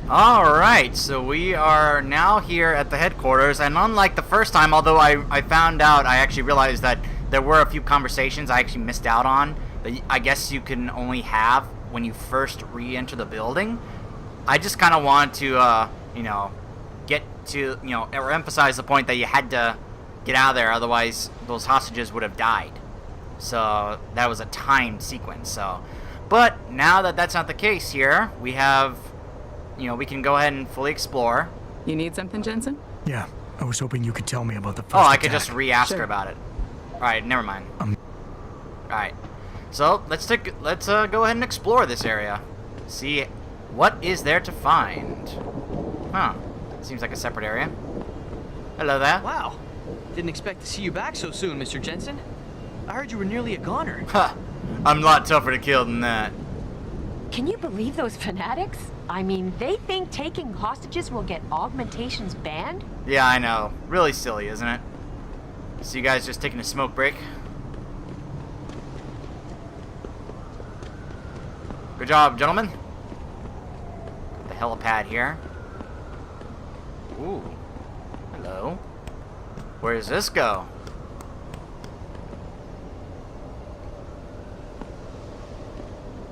Alright, so we are now here at the headquarters, and unlike the first time, although I found out, I actually realized that there were a few conversations I actually missed out on that I guess you can only have when you first re-enter the building. I just kind of want to, get to, or emphasize the point that you had to get out of there, otherwise those hostages would have died. So that was a timed sequence, so. But now that that's not the case here, we have... we can go ahead and fully explore. You need something, Jensen? Yeah, I was hoping you could tell me about the first I attack. could just re-ask her Sure. about it. Alright, never mind. Alright. So, let's go ahead and explore this area. See what is there to find. Huh. Seems like a separate area. Hello there. Wow. Didn't expect to see you back so soon, Mr. Jensen. I heard you were nearly a goner. Huh. I'm a lot tougher to kill than that. Can you believe those fanatics? I mean, they think taking hostages will get augmentations banned? Yeah, I know. Really silly, isn't it? So you guys just taking a smoke break? Good job, gentlemen. The helipad here. Ooh. Hello. Where does this go?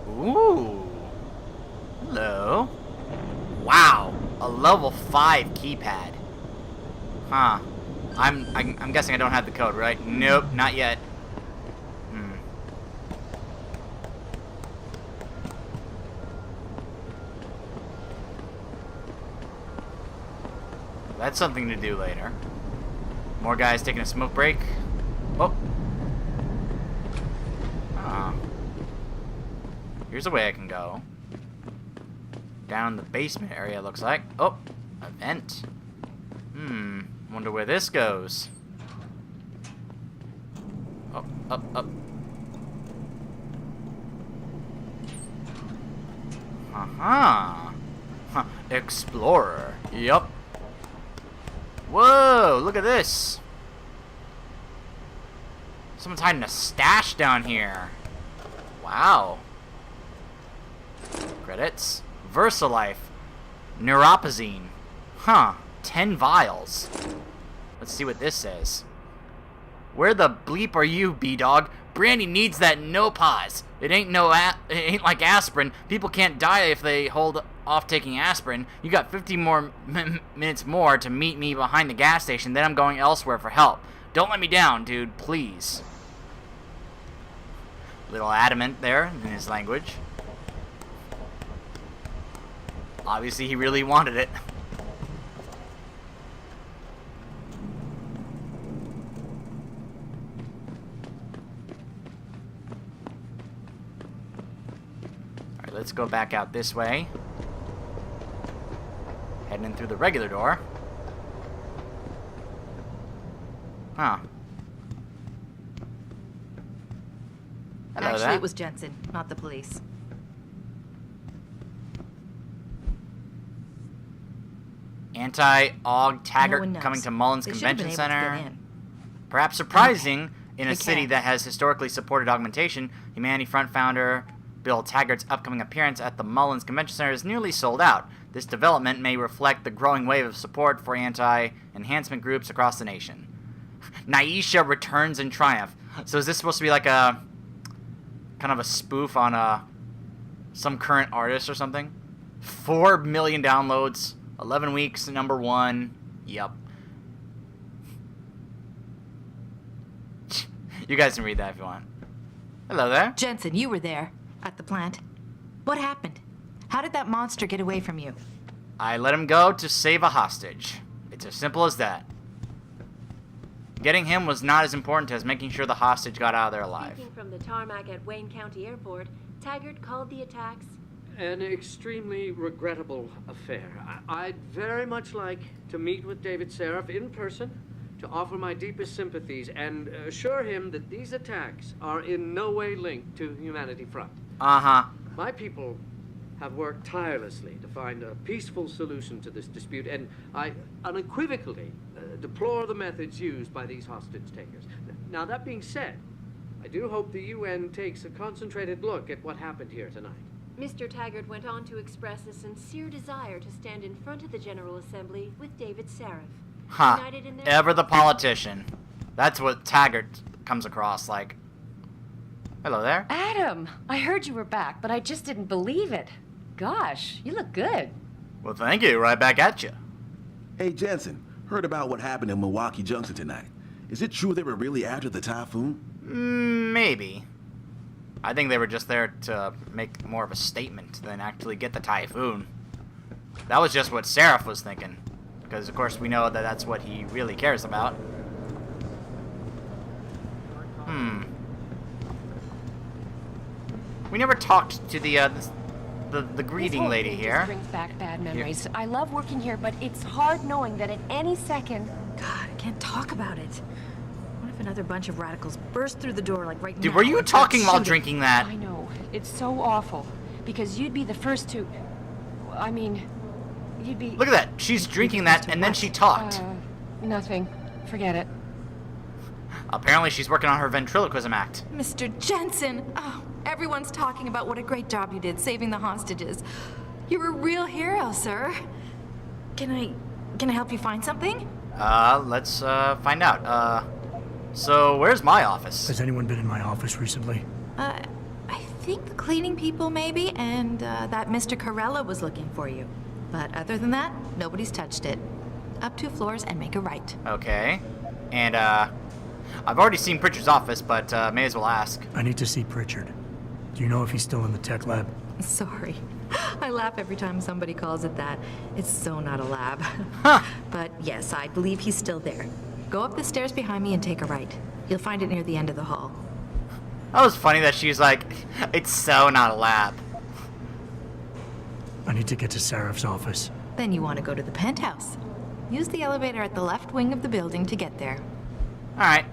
Ooh. Hello. Wow. A level 5 keypad. Huh. I'm guessing I don't have the code, right? Nope, not yet. That's something to do later. More guys taking a smoke break. Oh. Here's a way I can go. Down the basement area, looks like. Oh, a vent. Wonder where this goes. Up, up, up. Huh. Explorer. Yup. Whoa, look at this. Someone's hiding a stash down here. Wow. Credits. Versalife. Neuropazine. Huh. 10 vials. Let's see what this says. Where the bleep are you, B-Dog? Brandy needs that no pause. It ain't like aspirin. People can't die if they hold off taking aspirin. You got 50 more minutes more to meet me behind the gas station. Then I'm going elsewhere for help. Don't let me down, dude. Please. Little adamant there in his language. Obviously, he really wanted it. Alright, let's go back out this way. Heading in through the regular door. Huh. Hello Actually, there. it was Jensen, not the police. Anti-Aug Taggart No one knows. coming to Mullins They should have Convention been able to Center. get in. Perhaps surprising in a They city can't. that has historically supported augmentation, Humanity Front founder Bill Taggart's upcoming appearance at the Mullins Convention Center is nearly sold out. This development may reflect the growing wave of support for anti-enhancement groups across the nation. Naisha returns in triumph. So is this supposed to be like a kind of a spoof on some current artist or something? 4 million downloads, 11 weeks, #1. Yep. You guys can read that if you want. Hello there. Jensen, you were there, at the plant. What happened? How did that monster get away from you? I let him go to save a hostage. It's as simple as that. Getting him was not as important as making sure the hostage got out of there alive. Speaking from the tarmac at Wayne County Airport, Taggart called the attacks An extremely regrettable affair. I'd very much like to meet with David Seraph in person to offer my deepest sympathies and assure him that these attacks are in no way linked to Humanity Front. Uh-huh. My people have worked tirelessly to find a peaceful solution to this dispute, and I unequivocally deplore the methods used by these hostage takers. Now, that being said, I do hope the UN takes a concentrated look at what happened here tonight. Mr. Taggart went on to express a sincere desire to stand in front of the General Assembly with David Seraph. Huh. United in their Ever the politician. That's what Taggart comes across like. Hello there. Adam, I heard you were back, but I just didn't believe it. Gosh, you look good. Well, thank you. Right back at you. Hey, Jensen, heard about what happened in Milwaukee Junction tonight. Is it true they were really after the typhoon? Maybe. I think they were just there to make more of a statement than actually get the typhoon. That was just what Seraph was thinking. Because, of course, we know that that's what he really cares about. We never talked to the greeting lady This whole thing here. just brings back bad memories. I love working here, but it's hard knowing that at any second... God, I can't talk about it. What if another bunch of radicals burst through the door like right now? Dude, were you and start talking while shooting? drinking that? I know. It's so awful. Because you'd be the first to... I mean... You'd be... Look at that. She's drinking that, and then she talked. Nothing. Forget it. Apparently, she's working on her ventriloquism act. Mr. Jensen! Oh, everyone's talking about what a great job you did saving the hostages. You're a real hero, sir. Can I help you find something? Let's find out. So where's my office? Has anyone been in my office recently? I think the cleaning people maybe, and that Mr. Corella was looking for you. But other than that, nobody's touched it. Up 2 floors and make a right. Okay. And, I've already seen Pritchard's office, but, may as well ask. I need to see Pritchard. Do you know if he's still in the tech lab? Sorry. I laugh every time somebody calls it that. It's so not a lab. Huh. But yes, I believe he's still there. Go up the stairs behind me and take a right. You'll find it near the end of the hall. That was funny that she's like, it's so not a lab. I need to get to Seraph's office. Then you want to go to the penthouse. Use the elevator at the left wing of the building to get there. Alright.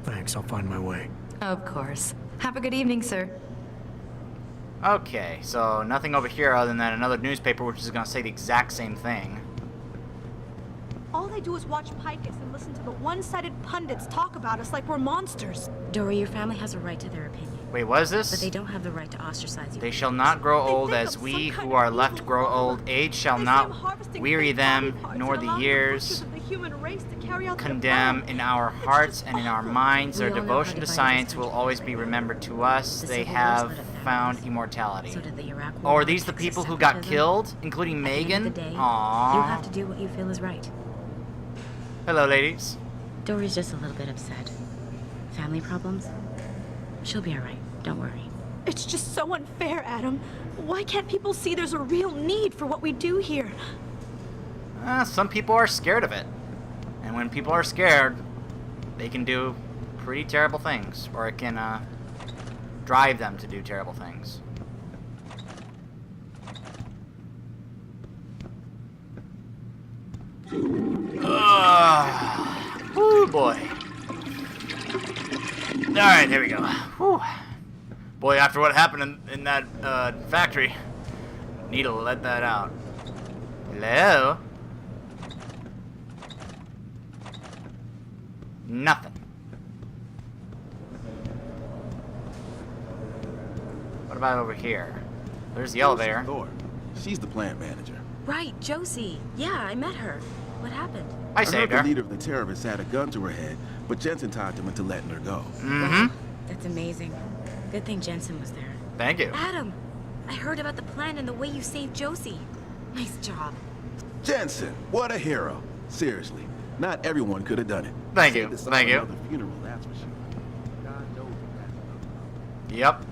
Thanks, I'll find my way. Of course. Have a good evening, sir. Okay, so nothing over here other than another newspaper which is gonna say the exact same thing. All they do is watch Picus and listen to the one-sided pundits talk about us like we're monsters. Dory, your family has a right to their opinion, Wait, what is but this? they don't have the right to ostracize you. They shall not grow They old think as I'm we some who kind are of left evil grow monster. old. Age shall They say not I'm harvesting weary fake body them, parts nor and the allowing years butchers of the human race to carry out their condemn plan. in our It's hearts just and in our awful. minds. Their We all know devotion how to divided science this will country always is. be remembered to us. The They Civil War have split up found families. immortality. So did the Iraq Oh, War. are these the Texas people who got separatism. killed, including At the end Megan? of the day, Aww. you have to do what you feel is right. Hello, ladies. Dory's just a little bit upset. Family problems? She'll be alright. Don't worry. It's just so unfair, Adam. Why can't people see there's a real need for what we do here? Some people are scared of it. And when people are scared, they can do pretty terrible things. Or it can, drive them to do terrible things. Oh boy. Alright, here we go. Whew. Boy, after what happened in that factory, need to let that out. Hello? Nothing. What about over here? There's the elevator. Thor. She's the plant manager. Right, Josie. Yeah, I met her. What happened? I heard saved the her. leader of the terrorists had a gun to her head, but Jensen talked him into letting her go. Mm-hmm. That's amazing. Good thing Jensen was there. Thank you. Adam, I heard about the plan and the way you saved Josie. Nice job. Jensen, what a hero. Seriously, not everyone could have done it. Thank Saved you. us all Thank you. another funeral, that's for sure. God knows that's Yep.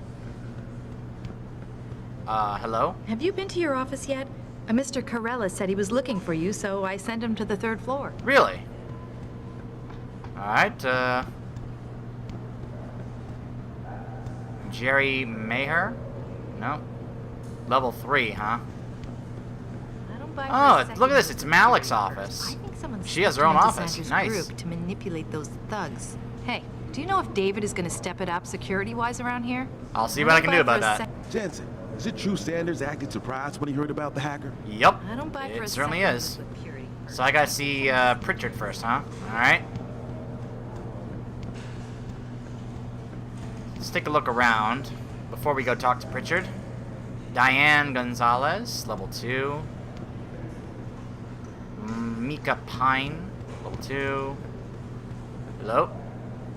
Hello? Have you been to your office yet? Mr. Corella said he was looking for you, so I sent him to the 3rd floor. Really? Alright, Jerry Maher? No. Level 3, huh? I don't buy Oh, for a second look at this, that it's you're Malik's I office. think someone's She has her own trying to office. Sandra's Nice. group to manipulate those thugs. Hey, do you know if David is going to step it up security-wise around here? I'll see what I can do about that. Jensen, is it true Sanders acted surprised when he heard about the hacker? Yep. I don't buy for a It certainly second is. with purity. So I gotta see, Pritchard first, huh? Alright. Let's take a look around before we go talk to Pritchard. Diane Gonzalez, level 2. Mika Pine, level 2. Hello?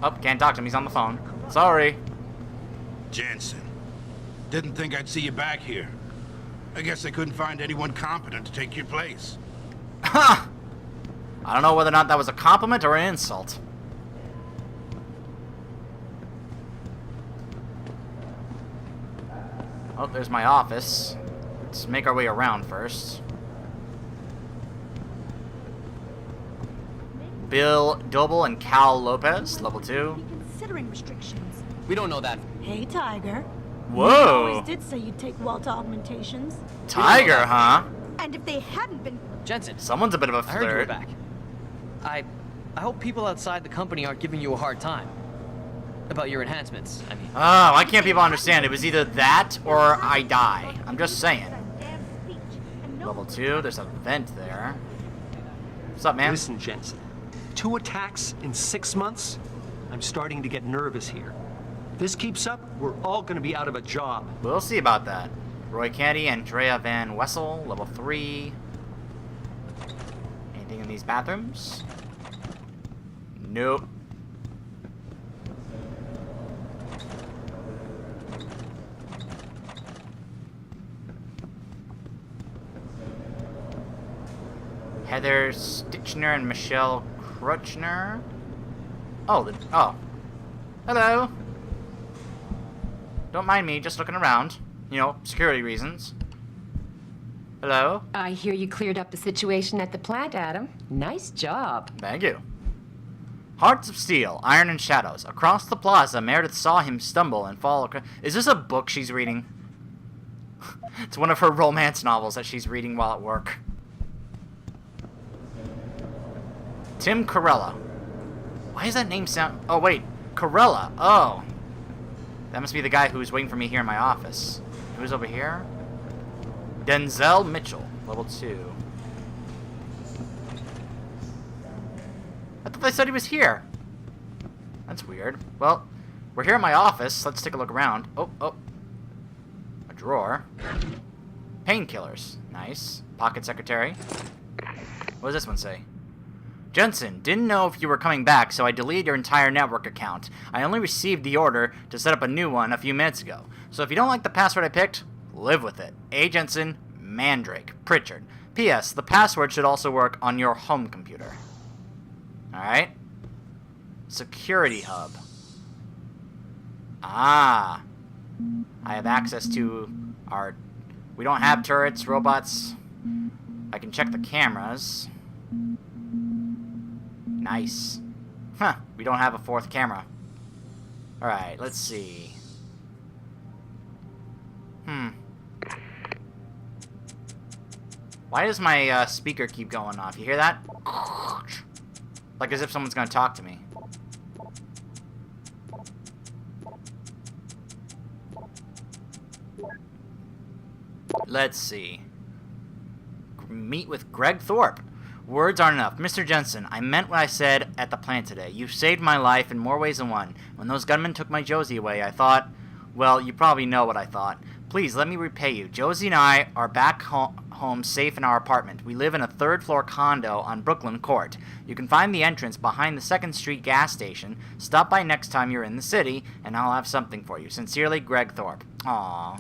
Oh, can't talk to him. He's on the phone. Sorry. Jensen. Didn't think I'd see you back here. I guess they couldn't find anyone competent to take your place. Ha! I don't know whether or not that was a compliment or an insult. Oh, there's my office. Let's make our way around first. Bill Doble and Cal Lopez, level 2. Considering restrictions. We don't know that. Hey, Tiger. Whoa! You always did say you'd take well to augmentations. Tiger, huh? And if they hadn't been... Jensen. Someone's a bit of a I heard you were flirt. back. I hope people outside the company aren't giving you a hard time. About your enhancements, I mean. Oh, why can't people understand? It was either that or I die. I'm just saying. Level 2, there's a vent there. What's up, man? Listen, Jensen. 2 attacks in 6 months? I'm starting to get nervous here. If this keeps up, we're all gonna be out of a job. We'll see about that. Roy Candy, Andrea Van Wessel, level 3. Anything in these bathrooms? Nope. Heather Stitchner and Michelle Crutchner. Oh, oh. Hello. Don't mind me, just looking around. You know, security reasons. Hello? I hear you cleared up the situation at the plant, Adam. Nice job. Thank you. Hearts of Steel, Iron and Shadows. Across the plaza, Meredith saw him stumble and fall across... Is this a book she's reading? It's one of her romance novels that she's reading while at work. Tim Corella. Why does that name sound... Oh, wait. Corella. Oh. That must be the guy who's waiting for me here in my office. Who's over here? Denzel Mitchell, level 2. I thought they said he was here. That's weird. Well, we're here in my office. Let's take a look around. Oh, oh. A drawer. Painkillers. Nice. Pocket secretary. What does this one say? Jensen, didn't know if you were coming back, so I deleted your entire network account. I only received the order to set up a new one a few minutes ago. So if you don't like the password I picked, live with it. A. Jensen, Mandrake, Pritchard. P.S. The password should also work on your home computer. Alright. Security hub. Ah. I have access to our... We don't have turrets, robots. I can check the cameras. Nice. Huh. We don't have a 4th camera. Alright, let's see. Why does my speaker keep going off? You hear that? Like as if someone's gonna talk to me. Let's see. Meet with Greg Thorpe. Words aren't enough. Mr. Jensen, I meant what I said at the plant today. You saved my life in more ways than one. When those gunmen took my Josie away, I thought... Well, you probably know what I thought. Please, let me repay you. Josie and I are back home safe in our apartment. We live in a 3rd-floor condo on Brooklyn Court. You can find the entrance behind the 2nd Street gas station. Stop by next time you're in the city, and I'll have something for you. Sincerely, Greg Thorpe. Aww.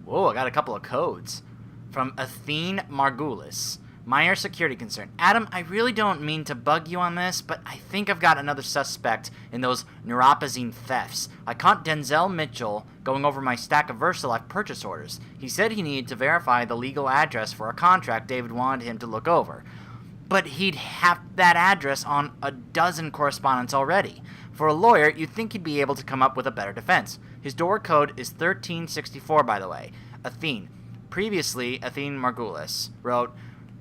Whoa, I got a couple of codes. From Athene Margulis. Minor security concern. Adam, I really don't mean to bug you on this, but I think I've got another suspect in those neuropazine thefts. I caught Denzel Mitchell going over my stack of VersaLife purchase orders. He said he needed to verify the legal address for a contract David wanted him to look over. But he'd have that address on a dozen correspondents already. For a lawyer, you'd think he'd be able to come up with a better defense. His door code is 1364, by the way. Athene. Previously, Athene Margulis wrote...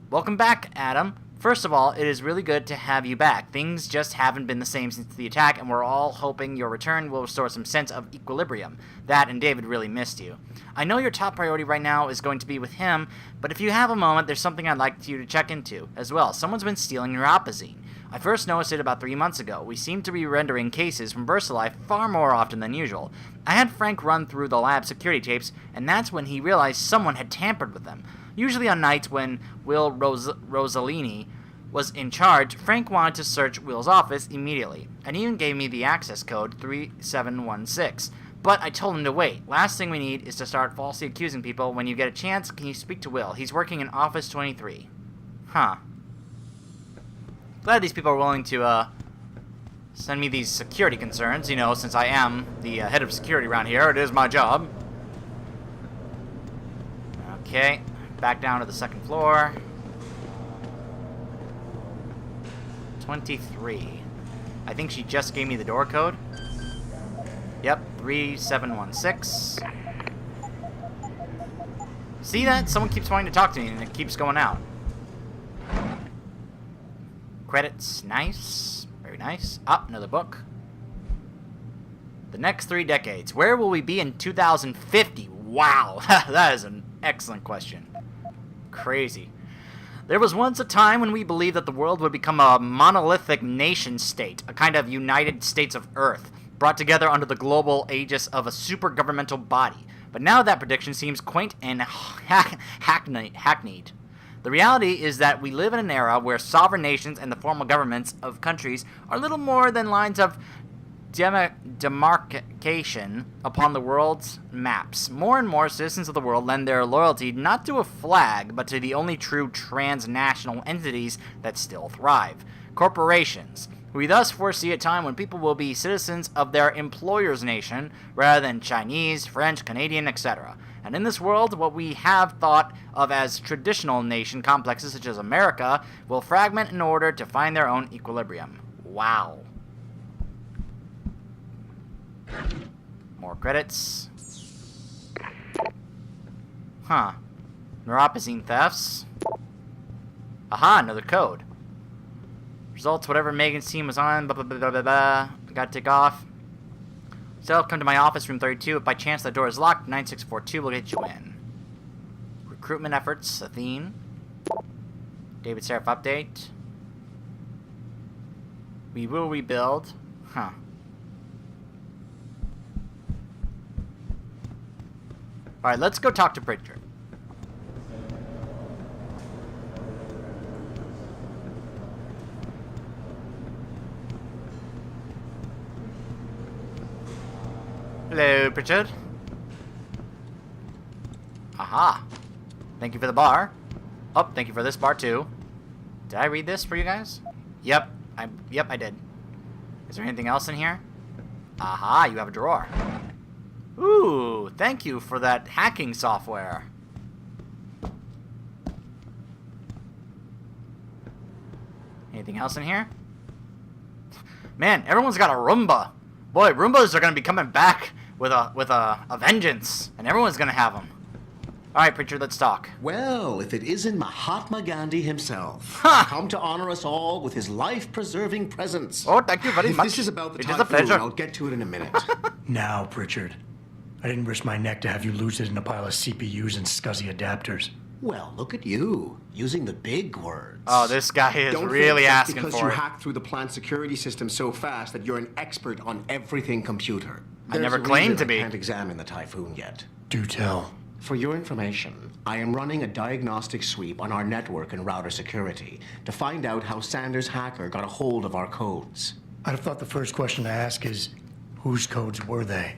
Welcome back, Adam. First of all, it is really good to have you back. Things just haven't been the same since the attack, and we're all hoping your return will restore some sense of equilibrium. That and David really missed you. I know your top priority right now is going to be with him, but if you have a moment, there's something I'd like you to check into as well. Someone's been stealing neuropazine. I first noticed it about 3 months ago. We seem to be rendering cases from VersaLife far more often than usual. I had Frank run through the lab security tapes, and that's when he realized someone had tampered with them. Usually on nights when Will Rossellini was in charge, Frank wanted to search Will's office immediately, and even gave me the access code 3716. But I told him to wait. Last thing we need is to start falsely accusing people. When you get a chance, can you speak to Will? He's working in Office 23. Huh. Glad these people are willing to, send me these security concerns, you know, since I am the head of security around here. It is my job. Okay, back down to the second floor. 23. I think she just gave me the door code. Yep, 3716. See that? Someone keeps wanting to talk to me and it keeps going out. Credits, nice. Very nice. Ah, another book. The next 3 decades. Where will we be in 2050? Wow, that is an excellent question. Crazy. There was once a time when we believed that the world would become a monolithic nation-state, a kind of United States of Earth, brought together under the global aegis of a super-governmental body. But now that prediction seems quaint and hackneyed. The reality is that we live in an era where sovereign nations and the formal governments of countries are little more than lines of demarcation upon the world's maps. More and more citizens of the world lend their loyalty not to a flag, but to the only true transnational entities that still thrive: corporations. We thus foresee a time when people will be citizens of their employer's nation, rather than Chinese, French, Canadian, etc. And in this world, what we have thought of as traditional nation complexes, such as America, will fragment in order to find their own equilibrium. Wow. More credits. Huh. Neuropozyne thefts. Aha, another code. Results, whatever Megan's team was on, blah, blah, blah, blah, blah, blah. Gotta take off. So, come to my office, room 32. If by chance the door is locked, 9642 will get you in. Recruitment efforts, Athene. David Seraph update. We will rebuild. Huh. Alright, let's go talk to Pritchard. Hello, Pritchard. Aha. Thank you for the bar. Oh, thank you for this bar too. Did I read this for you guys? Yep, I did. Is there anything else in here? Aha, you have a drawer. Ooh, thank you for that hacking software. Anything else in here? Man, everyone's got a Roomba. Boy, Roombas are gonna be coming back with a vengeance, and everyone's gonna have them. All right, Pritchard, let's talk. Well, if it isn't Mahatma Gandhi himself, come to honor us all with his life-preserving presence. Oh, thank you very much. This is about the It is a typhoon. pleasure. I'll get to it in a minute. Now, Pritchard. I didn't risk my neck to have you lose it in a pile of CPUs and scuzzy adapters. Well, look at you, using the big words. Oh, this guy is Don't really think that's asking because for you it. hacked through the plant security system so fast that you're an expert on everything computer. I never claimed to be. I can't examine the typhoon yet. Do tell. For your information, I am running a diagnostic sweep on our network and router security to find out how Sanders' hacker got a hold of our codes. I'd have thought the first question to ask is, whose codes were they?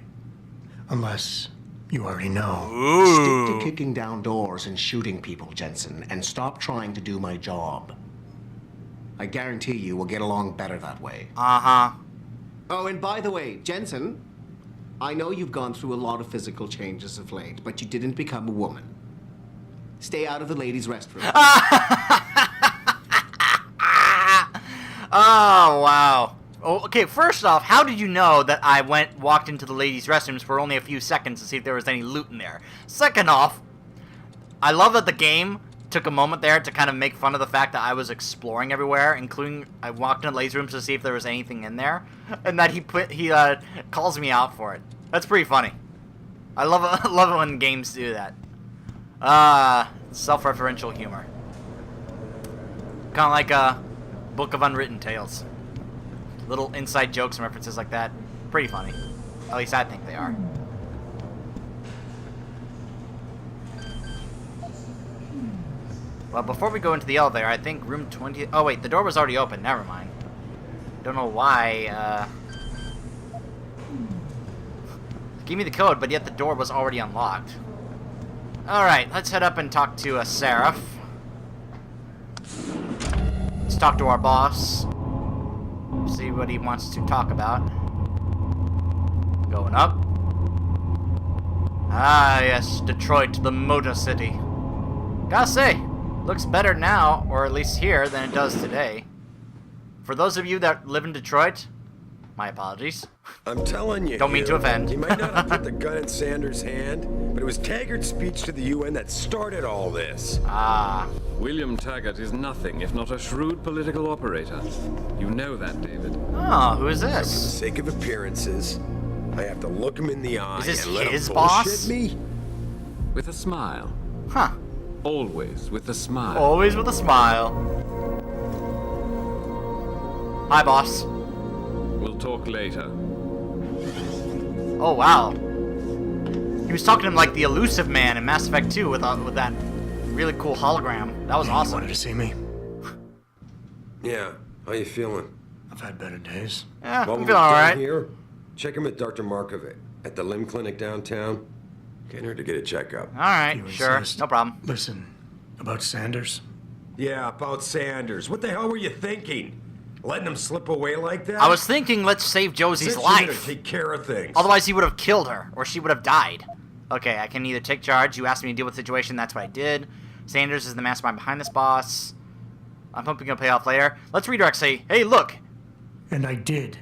Unless you already know. Ooh. Stick to kicking down doors and shooting people, Jensen, and stop trying to do my job. I guarantee you we'll get along better that way. Uh-huh. Oh, and by the way, Jensen, I know you've gone through a lot of physical changes of late, but you didn't become a woman. Stay out of the ladies' restroom. Oh, wow. Oh, okay, first off, how did you know that I walked into the ladies' restrooms for only a few seconds to see if there was any loot in there? Second off, I love that the game took a moment there to kind of make fun of the fact that I was exploring everywhere, including I walked into the ladies' rooms to see if there was anything in there, and that he calls me out for it. That's pretty funny. I love it when games do that. Self-referential humor. Kind of like Book of Unwritten Tales. Little inside jokes and references like that. Pretty funny. At least I think they are. Well, before we go into the elevator, I think room 20... Oh, wait, the door was already open. Never mind. Don't know why, Give me the code, but yet the door was already unlocked. Alright, let's head up and talk to Seraph. Let's talk to our boss. See what he wants to talk about. Going up. Ah, yes, Detroit, the Motor City. Gotta say, looks better now, or at least here, than it does today. For those of you that live in Detroit, my apologies. I'm telling you. Don't mean to offend. You might not have put the gun in Sanders' hand, but it was Taggart's speech to the UN that started all this. Ah. William Taggart is nothing if not a shrewd political operator. You know that, David. Oh, who is So for the this? sake of appearances, I have to look him in the eye Is this and let his him boss? bullshit me? With a smile. Huh. Always with a smile. Always with a smile. Hi, boss. We'll talk later. Oh, wow. He was talking to him like the elusive man in Mass Effect 2 with that really cool hologram. That was awesome. You wanted to see me? Yeah. How you feeling? I've had better days. Yeah, Well, I'm when feeling we're done alright. here, check him with Dr. Markovic at the limb clinic downtown. Can't hurt to get a checkup. Alright, You sure. insist. No problem. Listen, about Sanders? Yeah, about Sanders. What the hell were you thinking? Letting him slip away like that? I was thinking, let's save Josie's Said you better life. take care of things. Otherwise, he would have killed her, or she would have died. Okay, I can either take charge. You asked me to deal with the situation. That's what I did. Sanders is the mastermind behind this boss. I'm hoping it'll pay off later. Let's redirect. Say, hey, look. And I did.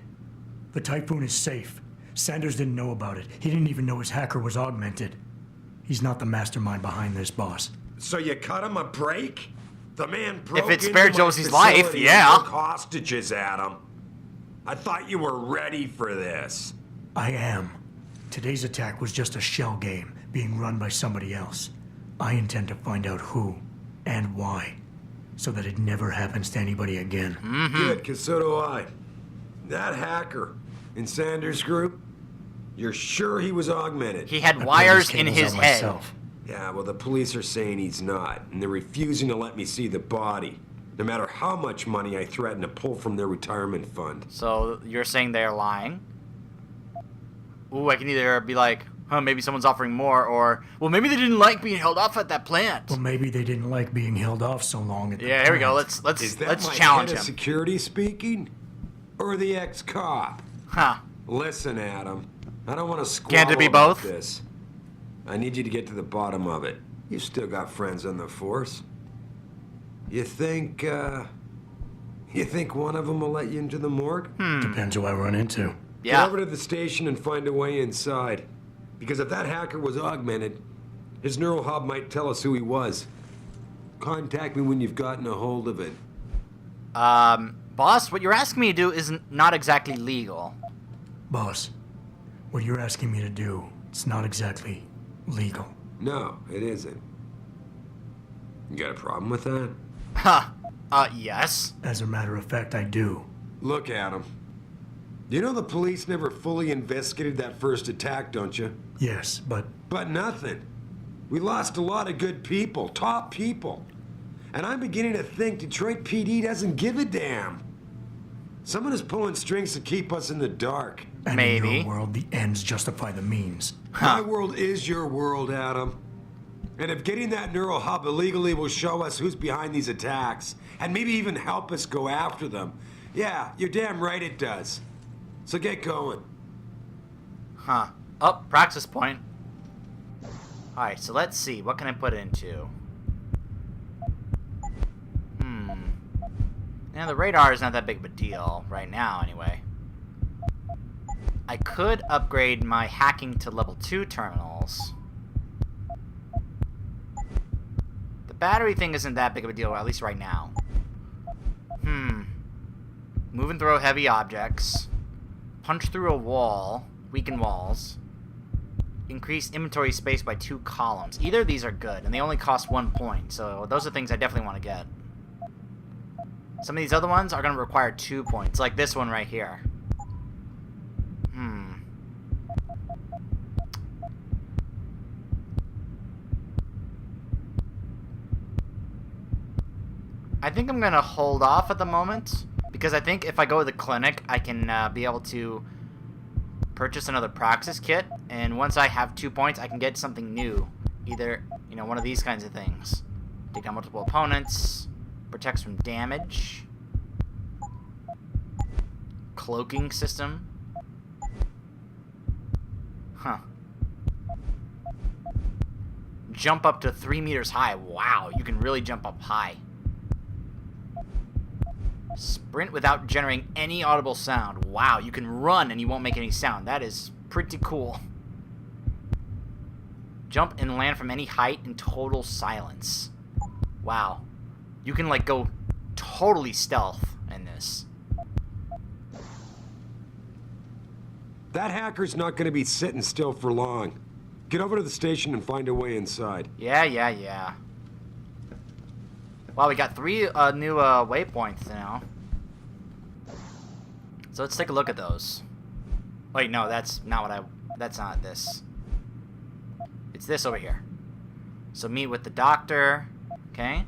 The Typhoon is safe. Sanders didn't know about it. He didn't even know his hacker was augmented. He's not the mastermind behind this, boss. So you cut him a break? The man broke If it into spared my Josie's life, facility yeah. and took hostages at him. I thought you were ready for this. I am. Today's attack was just a shell game being run by somebody else. I intend to find out who and why, so that it never happens to anybody again. Good, because so do I. That hacker in Sanders' group, you're sure he was augmented? He had wires in his head. Yeah, well, the police are saying he's not, and they're refusing to let me see the body, no matter how much money I threaten to pull from their retirement fund. So you're saying they're lying? Ooh, I can either be like, huh, maybe someone's offering more, or, well, maybe they didn't like being held off at that plant. Well, maybe they didn't like being held off so long at the Yeah, here we go. plant. Is that Let's my challenge head him. of security speaking, or the ex-cop? Huh. Listen, Adam, I don't want to squabble Can't it be about both? this. I need you to get to the bottom of it. You've still got friends on the force. You think one of them will let you into the morgue? Depends who I run into. Get over to the station and find a way inside. Because if that hacker was augmented, his neural hub might tell us who he was. Contact me when you've gotten a hold of it. Boss, what you're asking me to do is not exactly legal. Boss, what you're asking me to do, it's not exactly legal. No, it isn't. You got a problem with that? Huh. Yes. As a matter of fact, I do. Look, Adam. You know the police never fully investigated that first attack, don't you? Yes, but... But nothing. We lost a lot of good people, top people. And I'm beginning to think Detroit PD doesn't give a damn. Someone is pulling strings to keep us in the dark. And in your world, the ends justify the means. My world is your world, Adam. And if getting that neural hub illegally will show us who's behind these attacks, and maybe even help us go after them, yeah, you're damn right it does. So get going. Huh. Oh, practice point. Alright, so let's see. What can I put it into? Yeah, the radar is not that big of a deal right now, anyway. I could upgrade my hacking to level 2 terminals. The battery thing isn't that big of a deal, at least right now. Move and throw heavy objects. Punch through a wall. Weaken walls. Increase inventory space by 2 columns. Either of these are good, and they only cost 1 point, so those are things I definitely want to get. Some of these other ones are going to require 2 points, like this one right here. I think I'm going to hold off at the moment, because I think if I go to the clinic, I can be able to purchase another Praxis kit, and once I have 2 points, I can get something new. Either, you know, one of these kinds of things. Take down multiple opponents, protects from damage, cloaking system. Huh. Jump up to 3 meters high. Wow, you can really jump up high. Sprint without generating any audible sound. Wow, you can run and you won't make any sound. That is pretty cool. Jump and land from any height in total silence. Wow. You can, like, go totally stealth in this. That hacker's not going to be sitting still for long. Get over to the station and find a way inside. Yeah. Wow, we got 3 new waypoints now. So let's take a look at those. Wait, no, that's not what that's not this. It's this over here. So meet with the doctor. Okay.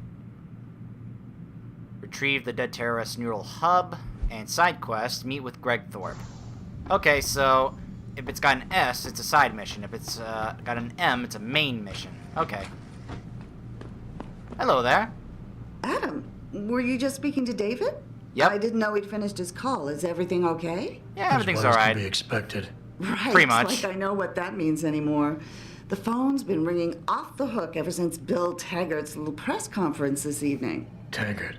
Retrieve the dead terrorist neural hub. And side quest, meet with Greg Thorpe. Okay, so if it's got an S, it's a side mission. If it's got an M, it's a main mission. Okay. Hello there. Adam, were you just speaking to David? Yep. I didn't know he'd finished his call. Is everything okay? Yeah, everything's alright. To be expected. Right. Pretty much. Like I know what that means anymore. The phone's been ringing off the hook ever since Bill Taggart's little press conference this evening. Taggart.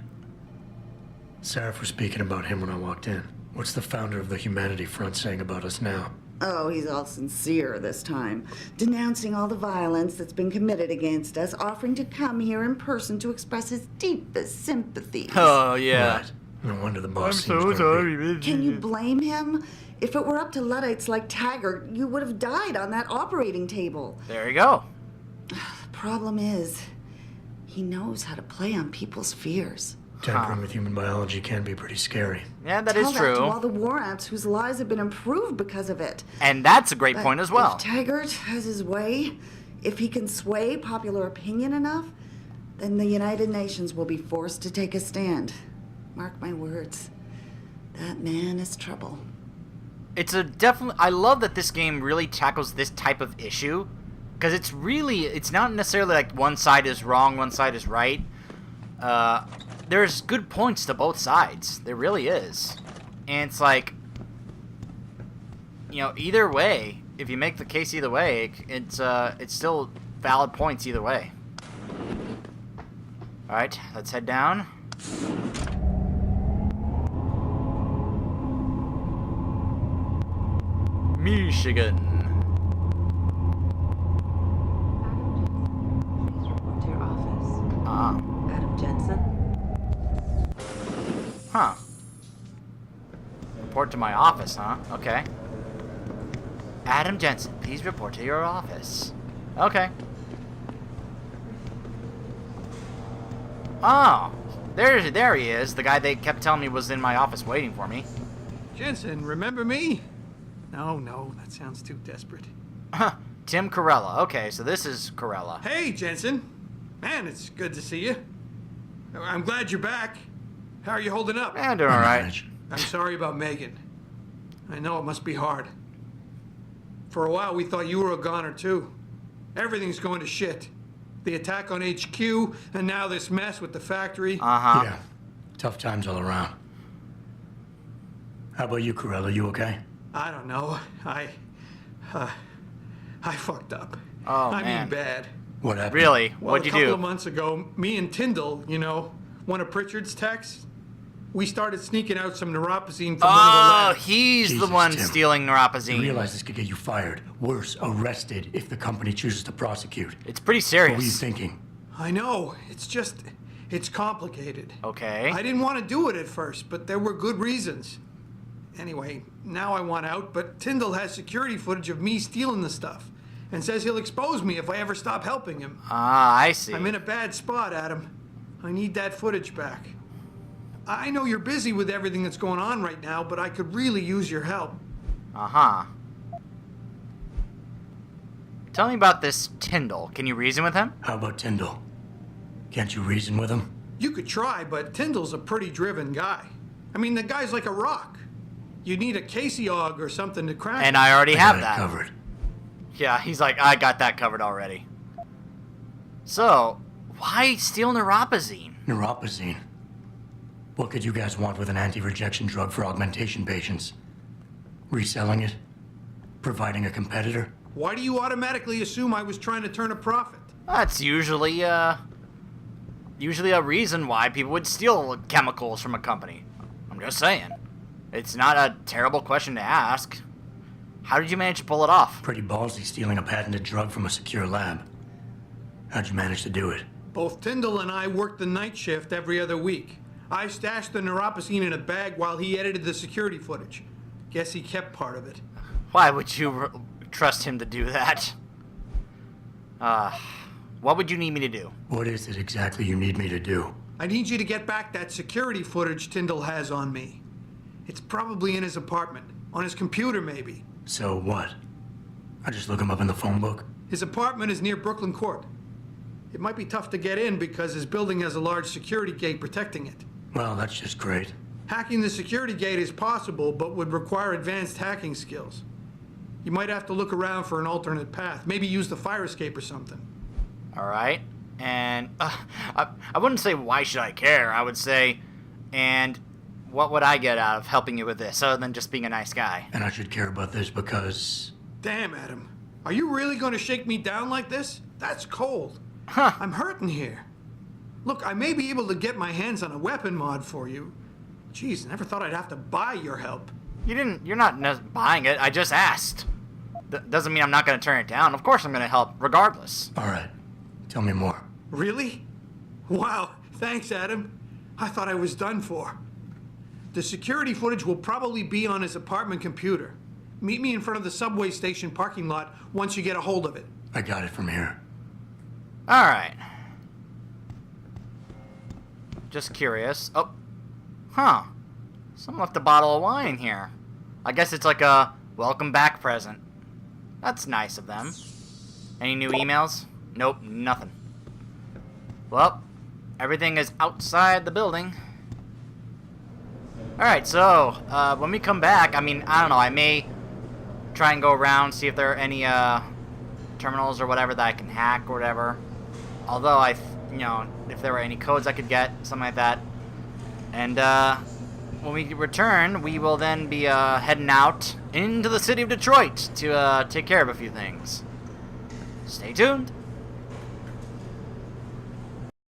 Sarah was speaking about him when I walked in. What's the founder of the Humanity Front saying about us now? Oh, he's all sincere this time, denouncing all the violence that's been committed against us, offering to come here in person to express his deepest sympathies. Oh, yeah. Right. No wonder the boss I'm so sorry. Can you blame him? If it were up to Luddites like Taggart, you would have died on that operating table. There you go. The problem is, he knows how to play on people's fears. Tampering with human biology can be pretty scary. Yeah, that Tell is true. That to all the war apps whose lives have been improved because of it. And that's a great But point as well. If Taggart has his way, if he can sway popular opinion enough, then the United Nations will be forced to take a stand. Mark my words. That man is trouble. It's a definitely... I love that this game really tackles this type of issue. Because it's really... It's not necessarily like one side is wrong, one side is right. There's good points to both sides. There really is. And it's like... You know, either way, if you make the case either way, it's still valid points either way. Alright, let's head down. Michigan. To your office. Ah. Adam Jensen. Huh. Report to my office, huh? Okay. Adam Jensen, please report to your office. Okay. Oh. There he is. The guy they kept telling me was in my office waiting for me. Jensen, remember me? No, that sounds too desperate. Tim Corella. Okay, so this is Corella. Hey, Jensen. Man, it's good to see you. I'm glad you're back. How are you holding up? Yeah, doing all right. I'm sorry about Megan. I know it must be hard. For a while, we thought you were a goner, too. Everything's going to shit. The attack on HQ, and now this mess with the factory. Uh-huh. Yeah. Tough times all around. How about you, Corella? You okay? I don't know. I fucked up. Oh, I man. mean bad. What happened? Really? Well, What'd you do? a couple of months ago, me and Tyndall, you know, one of Pritchard's techs, we started sneaking out some neuropozyne from one of the labs. He's Jesus, the one Tim. stealing neuropozyne. You realize this could get you fired. Worse, arrested if the company chooses to prosecute. It's pretty serious. What were you thinking? I know. It's complicated. Okay. I didn't want to do it at first, but there were good reasons. Anyway, now I want out, but Tyndall has security footage of me stealing the stuff and says he'll expose me if I ever stop helping him. Ah, I see. I'm in a bad spot, Adam. I need that footage back. I know you're busy with everything that's going on right now, but I could really use your help. Uh-huh. Tell me about this Tyndall. Can you reason with him? How about Tyndall? Can't you reason with him? You could try, but Tyndall's a pretty driven guy. I mean, the guy's like a rock. You need a Casey Og or something to crack And him. I already have that. Covered. Yeah, he's like, I got that covered already. So, why steal neuropozyne? Neuropozyne? What could you guys want with an anti-rejection drug for augmentation patients? Reselling it? Providing a competitor? Why do you automatically assume I was trying to turn a profit? That's usually a reason why people would steal chemicals from a company. I'm just saying. It's not a terrible question to ask. How did you manage to pull it off? Pretty ballsy stealing a patented drug from a secure lab. How'd you manage to do it? Both Tyndall and I worked the night shift every other week. I stashed the neuropozyne in a bag while he edited the security footage. Guess he kept part of it. Why would you trust him to do that? What would you need me to do? What is it exactly you need me to do? I need you to get back that security footage Tyndall has on me. It's probably in his apartment. On his computer, maybe. So what? I just look him up in the phone book? His apartment is near Brooklyn Court. It might be tough to get in because his building has a large security gate protecting it. Well, that's just great. Hacking the security gate is possible, but would require advanced hacking skills. You might have to look around for an alternate path. Maybe use the fire escape or something. Alright. And, I wouldn't say, why should I care? I would say, and what would I get out of helping you with this, other than just being a nice guy? And I should care about this because... Damn, Adam. Are you really going to shake me down like this? That's cold. Huh. I'm hurting here. Look, I may be able to get my hands on a weapon mod for you. Jeez, never thought I'd have to buy your help. You're not buying it, I just asked. Doesn't mean I'm not going to turn it down. Of course I'm going to help, regardless. Alright. Tell me more. Really? Wow, thanks, Adam. I thought I was done for. The security footage will probably be on his apartment computer. Meet me in front of the subway station parking lot once you get a hold of it. I got it from here. Alright. Just curious. Oh. Huh. Someone left a bottle of wine here. I guess it's like a welcome back present. That's nice of them. Any new emails? Nope, nothing. Well, everything is outside the building. Alright, so, when we come back, I mean, I don't know, I may try and go around, see if there are any, terminals or whatever that I can hack or whatever. Although, you know, if there were any codes I could get, something like that. And, when we return, we will then be, heading out into the city of Detroit to, take care of a few things. Stay tuned.